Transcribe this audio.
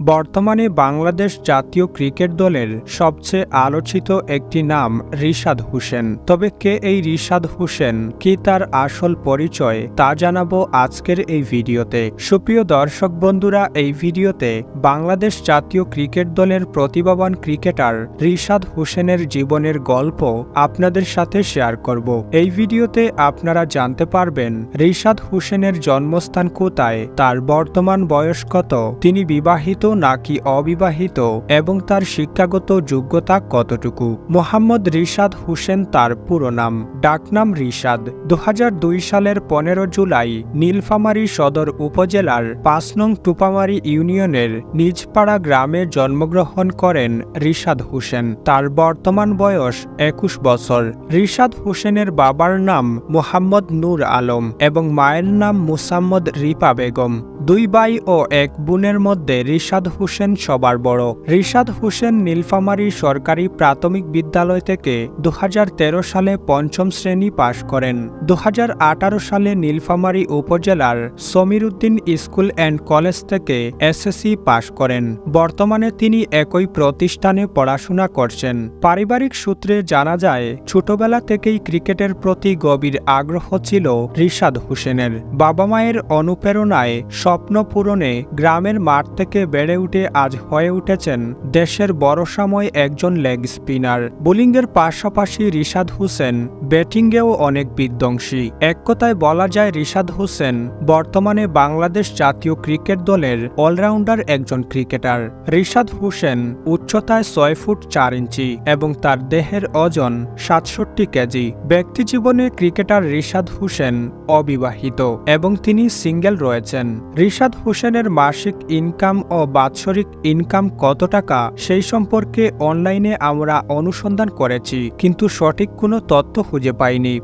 বর্তমানে বাংলাদেশ জাতীয় ক্রিকেট দলের সবচেয়ে আলোচিত একটি নাম রিশাদ হোসেন। তবে কে এই রিশাদ হোসেন, কি তার আসল পরিচয়, তা জানাবো আজকের এই ভিডিওতে। সুপ্রিয় দর্শক বন্ধুরা, এই ভিডিওতে বাংলাদেশ জাতীয় ক্রিকেট দলের প্রতিভাবান ক্রিকেটার রিশাদ হোসেনের জীবনের গল্প আপনাদের সাথে শেয়ার করব। এই ভিডিওতে আপনারা জানতে পারবেন রিশাদ হোসেনের জন্মস্থান কোথায়, তার বর্তমান বয়স কত, তিনি বিবাহিত নাকি অবিবাহিত এবং তার শিক্ষাগত যোগ্যতা কতটুকু। মোহাম্মদ রিশাদ হোসেন তার পুরো নাম। ডাকনাম রিশাদ। 2002 সালের 15 জুলাই নীলফামারী সদর উপজেলার 5 নং টুপামারী ইউনিয়নের নিজপাড়া গ্রামে জন্মগ্রহণ করেন রিশাদ হোসেন। তার বর্তমান বয়স 21 বছর। রিশাদ হোসেনের বাবার নাম মোহাম্মদ নূর আলম এবং মায়ের নাম মুসাম্মদ রিপা বেগম। 2 ভাই ও 1 বোনের মধ্যে রিশাদ হোসেন সবার বড়। রিশাদ হোসেন নীলফামারী সরকারি প্রাথমিক বিদ্যালয় থেকে 2013 সালে 5ম শ্রেণী পাশ করেন। 2018 সালে নীলফামারী উপজেলার Samir Uddin school and college থেকে এসএসসি পাশ করেন। বর্তমানে তিনি একই প্রতিষ্ঠানে পড়াশোনা করছেন। পারিবারিক সূত্রে জানা যায়, ছোটবেলা থেকেই ক্রিকেটের প্রতি গভীর আগ্রহ ছিল রিশাদ হোসেনের। বাবা মায়ের অনুপ্রেরণায় স্বপ্ন পূরণে গ্রামের মাঠ থেকে বেড়ে উঠে আজ হয়ে উঠেছেন দেশের বড়সময় একজন লেগ স্পিনার। বোলিংয়ের পাশাপাশি রিশাদ হোসেন ব্যাটিংয়েও অনেক বিধ্বংসী। এক কথায় বলা যায় রিশাদ হোসেন বর্তমানে বাংলাদেশ জাতীয় ক্রিকেট দলের অলরাউন্ডার একজন ক্রিকেটার। রিশাদ হোসেন উচ্চতায় 6 ফুট 4 ইঞ্চি এবং তার দেহের ওজন 67 কেজি। ব্যক্তিজীবনে ক্রিকেটার রিশাদ হোসেন অবিবাহিত এবং তিনি সিঙ্গেল রয়েছেন। রিশাদ হোসেনের মাসিক ইনকাম ও বাৎসরিক ইনকাম কত টাকা, সেই সম্পর্কে অনলাইনে আমরা অনুসন্ধান করেছি, কিন্তু সঠিক কোনো তথ্য খুঁজে পাইনি।